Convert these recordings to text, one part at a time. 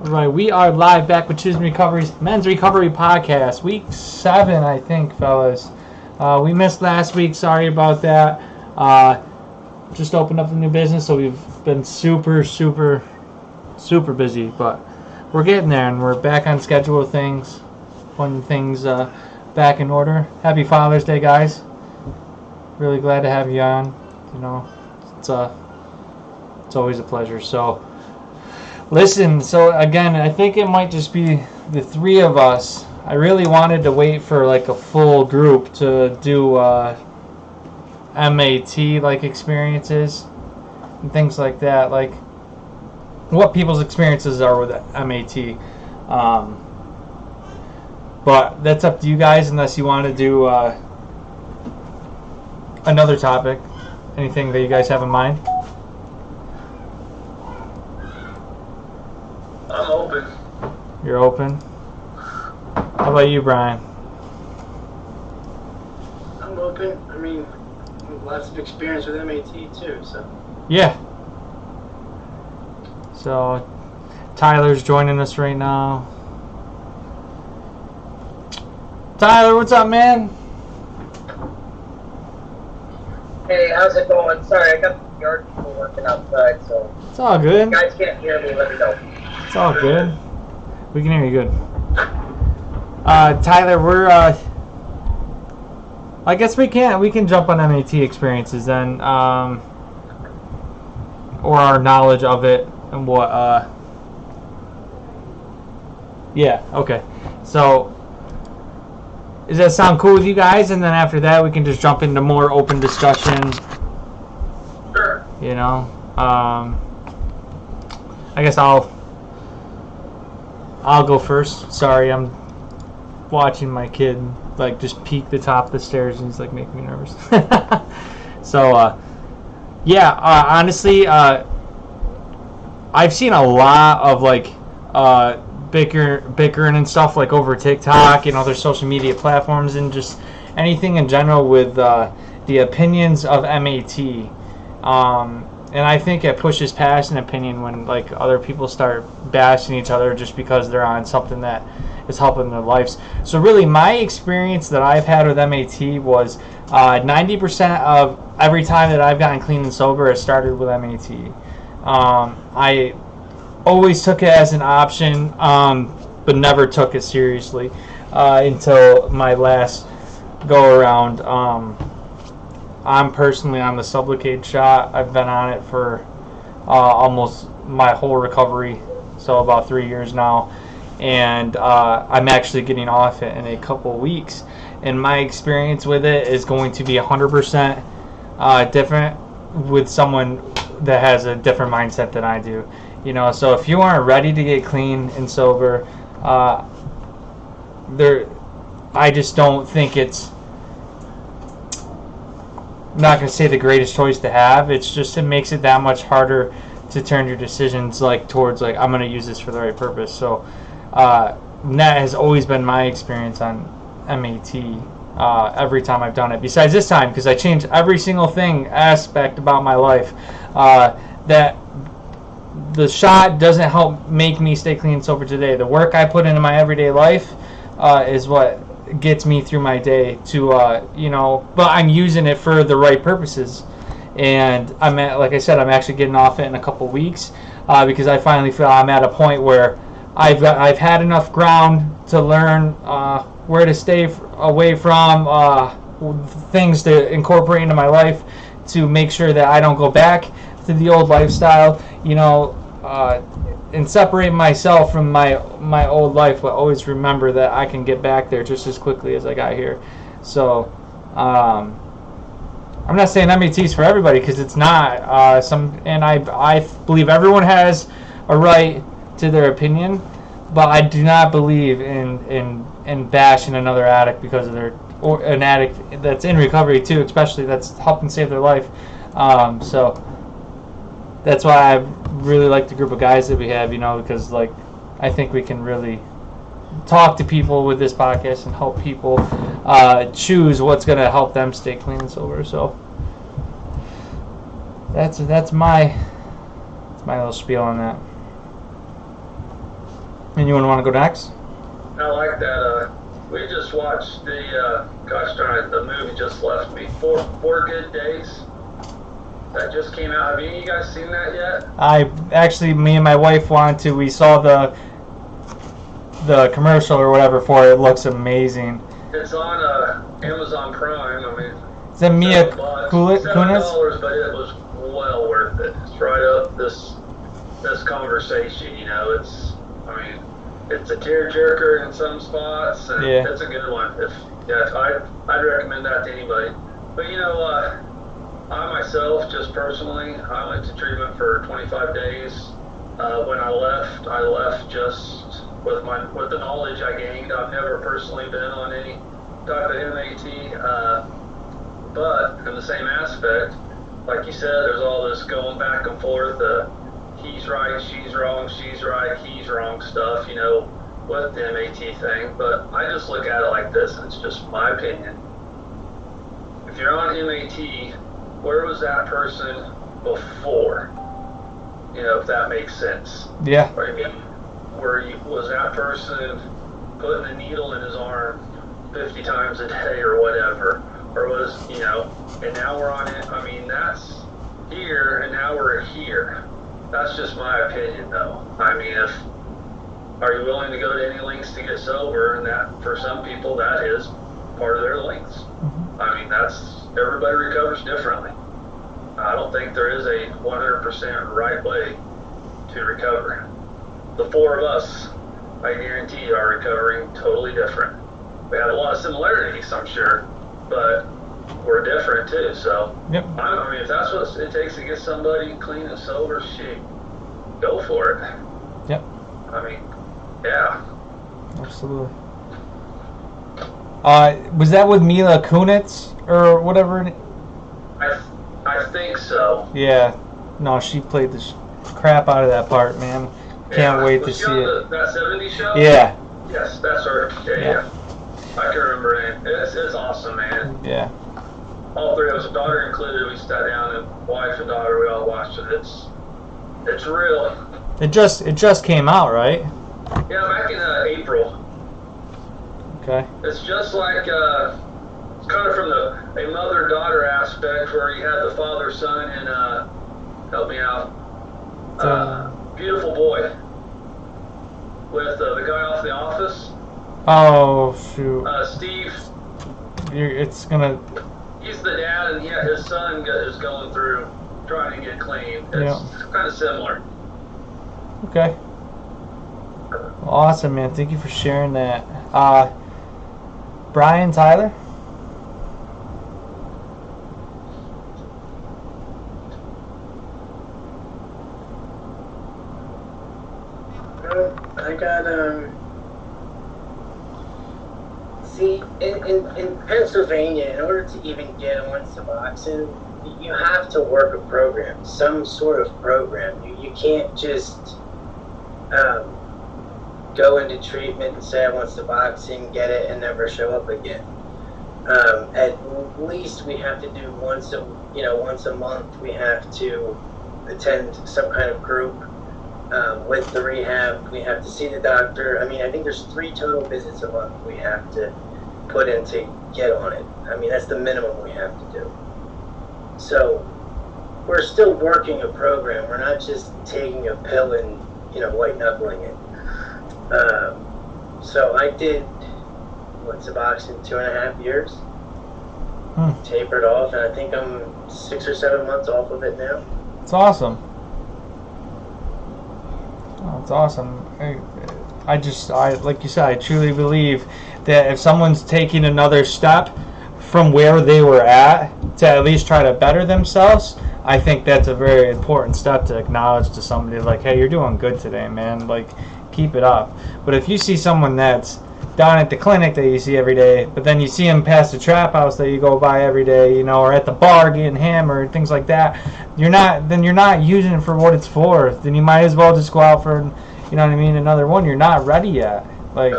Right, we are live back with Choosing Recovery's Men's Recovery Podcast, week 7, I think, fellas. We missed last week, sorry about that. Just opened up a new business, so we've been super busy, but we're getting there, and we're back on schedule with things, putting things back in order. Happy Father's Day, guys. Really glad to have you on. You know, it's always a pleasure. So, listen, so again, I think it might just be the three of us. I really wanted to wait for like a full group to do MAT like experiences and things like that, like what people's experiences are with MAT. But that's up to you guys unless you want to do another topic. Anything that you guys have in mind? I'm open. You're open? How about you, Brian? I'm open. I mean, lots of experience with MAT too, so. Yeah. So, Tyler's joining us right now. Tyler, what's up, man? Hey, how's it going? Sorry, I got the yard people working outside, so It's all good. if you guys can't hear me, let me know. It's all good. We can hear you good. Tyler, we're I guess we can jump on MAT experiences then, or our knowledge of it and what yeah, okay. So does that sound cool with you guys? And then after that we can just jump into more open discussion. Sure. You know, I guess I'll go first. Sorry, I'm watching my kid like just peek the top of the stairs and he's like making me nervous. So, yeah, honestly, I've seen a lot of like bickering and stuff like over TikTok and other social media platforms and just anything in general with the opinions of MAT. And I think it pushes past an opinion when like other people start bashing each other just because they're on something that is helping their lives. So really, my experience that I've had with MAT was 90% of every time that I've gotten clean and sober, it started with MAT. I always took it as an option, but never took it seriously until my last go around. I'm personally on the Sublocade shot. I've been on it for almost my whole recovery, so about 3 years now, and I'm actually getting off it in a couple weeks. And my experience with it is going to be 100% different with someone that has a different mindset than I do. You know, so if you aren't ready to get clean and sober, I just don't think it's. I'm not going to say the greatest choice to have. It's just it makes it that much harder to turn your decisions like towards like I'm going to use this for the right purpose. So that has always been my experience on MAT every time I've done it. Besides this time, because I changed every single aspect about my life. That the shot doesn't help make me stay clean and sober today. The work I put into my everyday life is what gets me through my day to you know, but I'm using it for the right purposes, and like I said, I'm actually getting off it in a couple weeks because I finally feel I'm at a point where I've had enough ground to learn where to stay away from, things to incorporate into my life to make sure that I don't go back to the old lifestyle, you know, and separate myself from my old life, but always remember that I can get back there just as quickly as I got here. So I'm not saying MAT is for everybody because it's not. And I believe everyone has a right to their opinion, but I do not believe in bashing another addict because of or an addict that's in recovery too, especially that's helping save their life. So that's why I really like the group of guys that we have, you know, because like I think we can really talk to people with this podcast and help people choose what's going to help them stay clean and sober. So that's my little spiel on that. And you want to go next? I like that. We just watched the gosh darn it, the movie just left me. Four Good Days. That just came out. Have any of you guys seen that yet? Me and my wife wanted to. We saw the commercial or whatever for it. It looks amazing. It's on Amazon Prime. I mean, Is that Mia $7, Kunis? but it was well worth it. It's right up this conversation. You know, it's a tearjerker in some spots, and Yeah. it's a good one. I'd recommend that to anybody. But you know, I myself, just personally, I went to treatment for 25 days. When I left just with the knowledge I gained. I've never personally been on any type of MAT, but in the same aspect, like you said, there's all this going back and forth. He's right, she's wrong, she's right, he's wrong stuff, you know, with the MAT thing. But I just look at it like this, and it's just my opinion. If you're on MAT, where was that person before? You know, if that makes sense. Yeah. I mean, was that person putting a needle in his arm 50 times a day or whatever? Or was, you know, and now we're on it. I mean, that's here, and now we're here. That's just my opinion, though. I mean, are you willing to go to any lengths to get sober? And that, for some people, that is part of their lengths. Mm-hmm. I mean, everybody recovers differently. I don't think there is a 100% right way to recover. The four of us, I guarantee, are recovering totally different. We have a lot of similarities, I'm sure, but we're different too. So, Yep. I mean, if that's what it takes to get somebody clean and sober, shoot, go for it. Yep. I mean, yeah. Absolutely. Was that with Mila Kunis or whatever? I think so. Yeah. No, she played the crap out of that part, man. Can't wait to Was she see on it. that 70s show? Yeah. Yes, that's her. Yeah. I can remember it. It's awesome, man. Yeah. All three of us, daughter included, we sat down, and wife and daughter, we all watched it. It's real. It just came out, right? Yeah, back in April. Okay. It's just like it's kind of from a mother-daughter aspect, where you had the father-son and help me out, Beautiful Boy, with the guy off The Office. Oh shoot. Steve. It's gonna. He's the dad, and his son is going through trying to get clean. It's kind of similar. Okay. Awesome, man. Thank you for sharing that. Brian Tyler. I got see, in Pennsylvania, in order to even get on Suboxone, you have to work a program, some sort of program. You can't just go into treatment and say I want Suboxone, get it, and never show up again. At least we have to do once a month. We have to attend some kind of group with the rehab. We have to see the doctor. I mean, I think there's 3 total visits a month we have to put in to get on it. I mean, that's the minimum we have to do. So we're still working a program. We're not just taking a pill and white knuckling it. So I did Suboxone 2.5 years. Tapered off, and I think I'm 6 or 7 months off of it now. It's awesome. Oh, it's awesome. I like you said, I truly believe that if someone's taking another step from where they were at least try to better themselves, I think that's a very important step to acknowledge to somebody, like, hey, you're doing good today, man. Like, keep it up. But if you see someone that's down at the clinic that you see every day, but then you see them past the trap house that you go by every day, or at the bar getting hammered, things like that, you're not using it for what it's for. Then you might as well just go out for, another one. You're not ready yet. Like,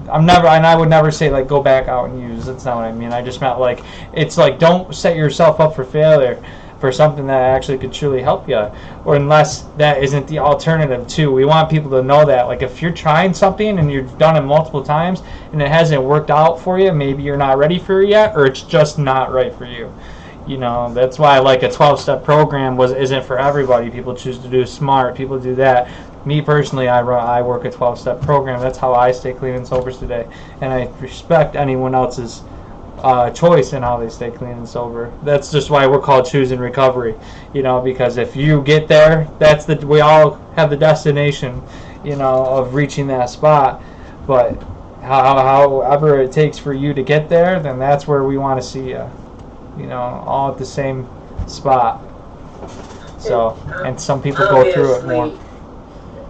I would never say, like, go back out and use. That's not what I mean. I just meant, like, it's like, don't set yourself up for failure for something that actually could truly help you, or unless that isn't the alternative too. We want people to know that, like, if you're trying something and you've done it multiple times and it hasn't worked out for you, maybe you're not ready for it yet, or it's just not right for you. You know, that's why like a 12-step program isn't for everybody. People choose to do SMART, people do that. Me personally, I work a 12-step program. That's how I stay clean and sober today, and I respect anyone else's choice in how they stay clean and sober. That's just why we're called Choosing Recovery, you know, because if you get there, we all have the destination, you know, of reaching that spot. But however it takes for you to get there, then that's where we want to see you, you know, all at the same spot. So, and some people go through it more.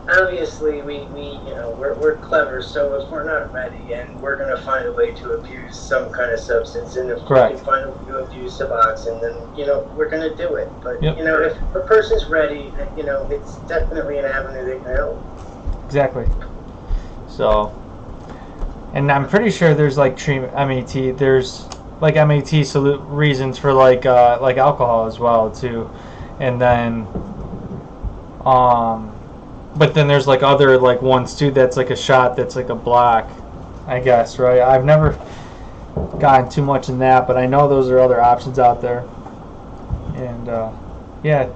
Obviously, we you know, we're clever, so if we're not ready and we're going to find a way to abuse some kind of substance, and if Correct. we can find a way to abuse Suboxone, then, you know, we're going to do it. But, Yep. you know, if a person's ready, you know, it's definitely an avenue they can help. Exactly. So, and I'm pretty sure there's like treatment, MAT, there's like MAT reasons for like alcohol as well too. And then, but then there's like other like ones too that's like a shot that's like a block, I guess, right? I've never gotten too much in that, but I know those are other options out there. And yeah,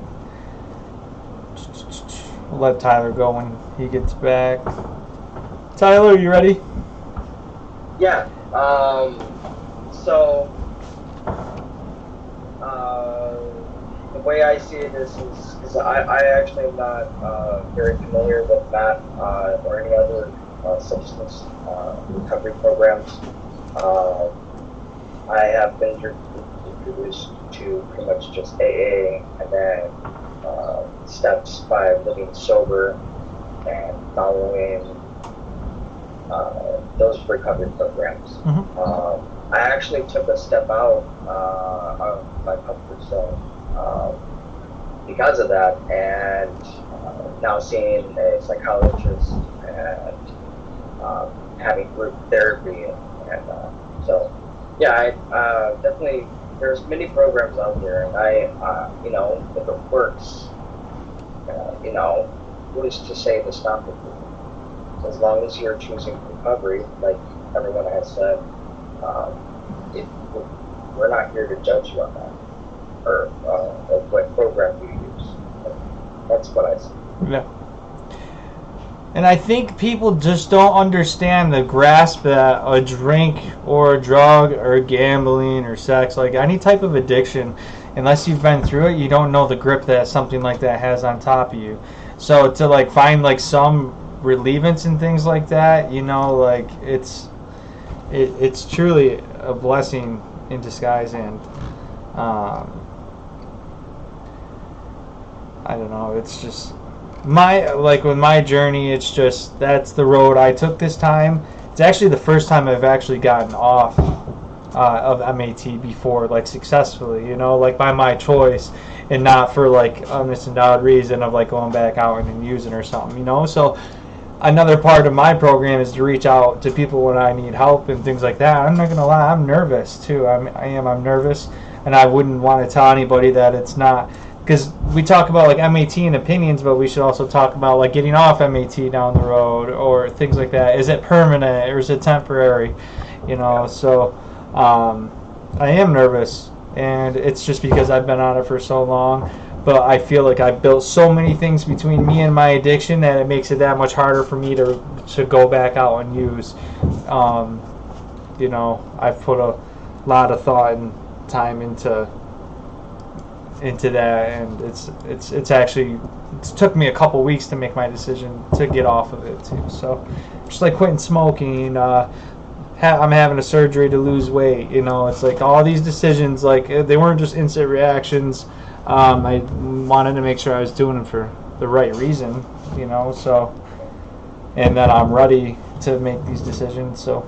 we'll let Tyler go when he gets back. Tyler, you ready? Yeah. So the way I see it is because I actually am not very familiar with that or any other substance recovery programs. I have been introduced to pretty much just AA and then steps by living sober and following those recovery programs. Mm-hmm. I actually took a step out of my comfort zone because of that, and now seeing a psychologist and having group therapy, and so yeah, I definitely, there's many programs out there, and I you know, if it works, you know, who's to say to stop it? As long as you're choosing recovery, like everyone has said, we're not here to judge you on that, or what program you use. That's what I see. Yeah. And I think people just don't understand the grasp that a drink or a drug or gambling or sex, like any type of addiction, unless you've been through it, you don't know the grip that something like that has on top of you. So to like find like some relievance and things like that, you know, like it's truly a blessing in disguise. And I don't know, it's just with my journey, it's just, that's the road I took this time. It's actually the first time I've actually gotten off of MAT before, like successfully, you know, like by my choice, and not for like a misendowed reason of like going back out and using or something, you know. So another part of my program is to reach out to people when I need help and things like that. I'm not gonna lie, I'm nervous too. I'm nervous, and I wouldn't want to tell anybody that it's not, because we talk about like MAT and opinions, but we should also talk about like getting off MAT down the road or things like that. Is it permanent or is it temporary? You know, so I am nervous, and it's just because I've been on it for so long. But I feel like I've built so many things between me and my addiction that it makes it that much harder for me to go back out and use. You know, I've put a lot of thought and time into that, and it's actually, it's took me a couple weeks to make my decision to get off of it too. So just like quitting smoking, I'm having a surgery to lose weight, you know, it's like all these decisions, like they weren't just instant reactions. I wanted to make sure I was doing them for the right reason, you know, so, and then I'm ready to make these decisions. So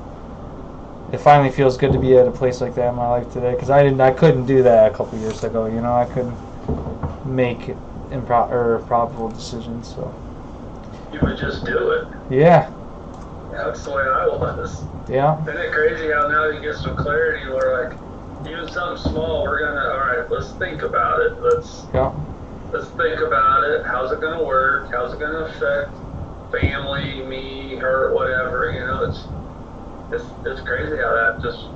it finally feels good to be at a place like that in my life today, because I couldn't do that a couple years ago, you know. I couldn't make probable decisions. So You would just do it. yeah, That's the way I was. yeah, Isn't it crazy how now you get some clarity where, like, even something small, we're gonna, all right, let's think about it. Let's think about it. How's it gonna work? How's it gonna affect family, me, her, whatever? You know, it's crazy how that just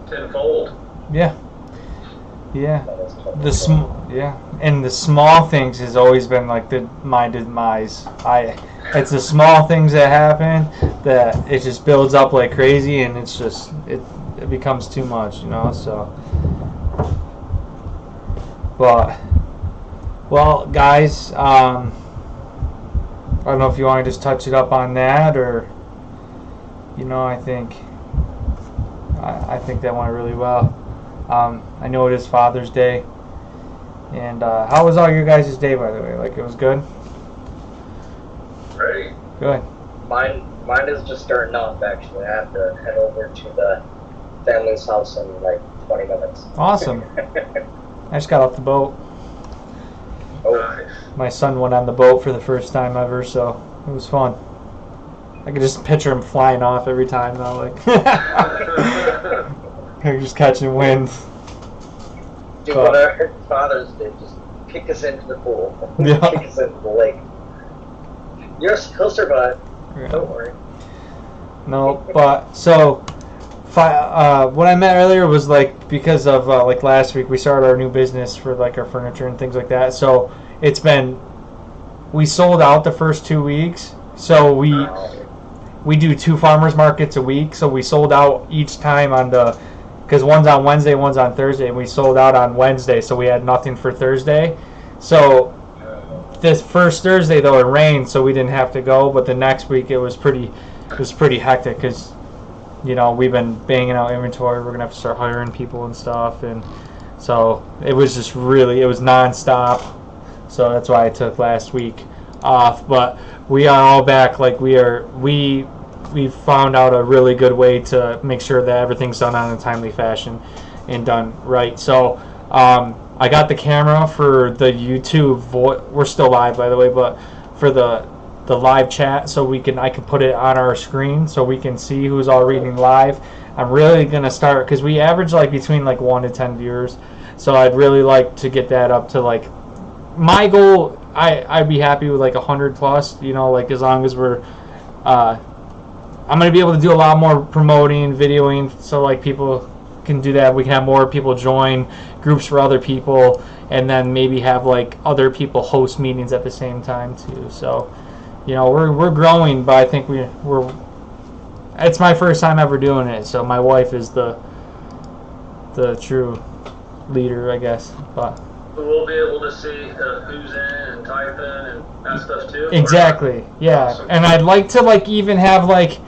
tenfold. Yeah. And the small things has always been like my demise. It's the small things that happen that it just builds up like crazy, and it's just it becomes too much, you know. So, but well, guys, I don't know if you want to just touch it up on that, or you know, I think that went really well. I know it is Father's Day, and how was all your guys' day, by the way? Like, it was good? Great. Good. Mine is just starting off, actually. I have to head over to the family's house in like 20 minutes. Awesome. I just got off the boat. Oh, Nice. My son went on the boat for the first time ever, so it was fun. I could just picture him flying off every time now, like just catching wind. dude, what our fathers did, just kick us into the pool. Yeah. Kick us into the lake. He'll survive. Don't worry. No, but so what I meant earlier was like because of like last week we started our new business for like our furniture and things like that. So we sold out the first 2 weeks. So we do 2 farmers markets a week. So we sold out each time because one's on Wednesday, one's on Thursday, and we sold out on Wednesday. So we had nothing for Thursday. So this first Thursday though it rained, so we didn't have to go. But the next week it was pretty hectic because you know we've been banging out inventory. We're gonna have to start hiring people and stuff, and so it was just it was nonstop. So that's why I took last week off. But we are all back. Like we found out a really good way to make sure that everything's done on a timely fashion and done right. So I got the camera for the YouTube we're still live, by the way, but for the live chat, so I can put it on our screen so we can see who's all reading live. I'm really gonna start because we average like between like 1 to 10 viewers, so I'd really like to get that up to like my goal. I'd be happy with like 100 plus, you know, like as long as we're I'm gonna be able to do a lot more promoting, videoing, so like people can do that. We can have more people join groups for other people, and then maybe have like other people host meetings at the same time too. So, you know, we're growing, but I think we're it's my first time ever doing it. So my wife is the true leader, I guess. But We'll be able to see who's in and type in and that stuff too. exactly, yeah. Awesome. And I'd like to like even have like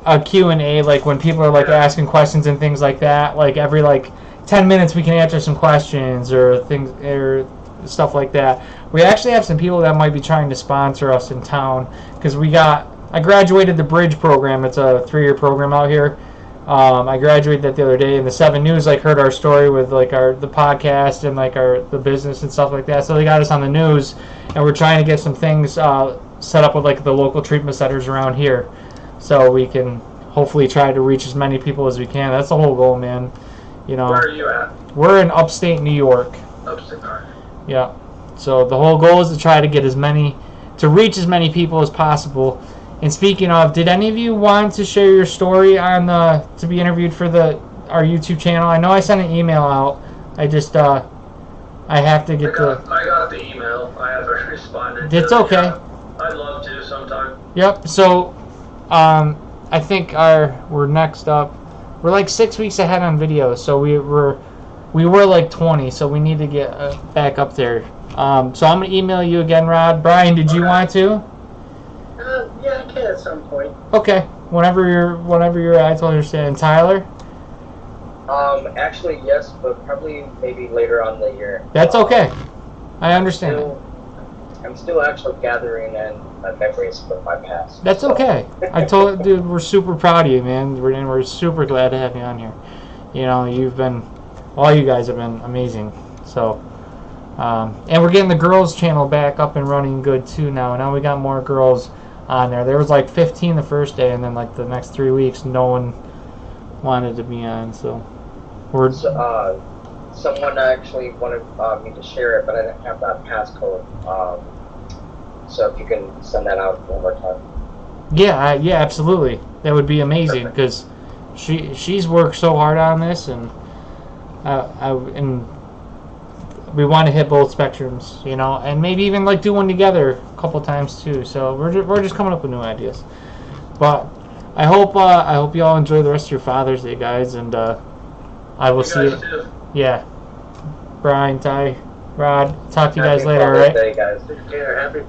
a Q&A, like when people are like asking questions and things like that, like every like 10 minutes we can answer some questions or things or stuff like that. We actually have some people that might be trying to sponsor us in town because I graduated the Bridge program. It's a 3-year program out here. I graduated that the other day, and the 7 News like heard our story with like the podcast and like the business and stuff like that. So they got us on the news, and we're trying to get some things set up with like the local treatment centers around here, so we can hopefully try to reach as many people as we can. That's the whole goal, man. You know. Where are you at? We're in upstate New York. Upstate. All right. Yeah. So the whole goal is to try to get to reach as many people as possible. And speaking of, did any of you want to share your story to be interviewed for our YouTube channel? I know I sent an email out. I just I have to get I got the email. I haven't responded. It's to it. okay. I'd love to sometime. Yep. So I think we're next up. We're like 6 weeks ahead on videos, so we were like 20, so we need to get back up there. So I'm gonna email you again, Rod. Brian, did you want to? Yeah, I can at some point. Okay. Whenever you're I totally understand. Tyler? Actually, yes, but probably maybe later on in the year. That's okay. I understand. I'm still actually gathering in memories from my past. That's okay. Dude, we're super proud of you, man. We're super glad to have you on here. You know, all you guys have been amazing. So, and we're getting the girls channel back up and running good too now. Now we got more girls on there. There was like 15 the first day, and then like the next 3 weeks, no one wanted to be on. So Or Someone actually wanted me to share it, but I didn't have that passcode. So if you can send that out one more time. yeah, yeah, absolutely. That would be amazing because she's worked so hard on this, and and we want to hit both spectrums, you know, and maybe even like do one together a couple times too. So we're just coming up with new ideas. But I hope you all enjoy the rest of your Father's Day, guys, and I will see you. Too. Yeah, Brian, Ty, Rod, talk to you guys Happy later, all Father's right? Day, guys. Take care. Happy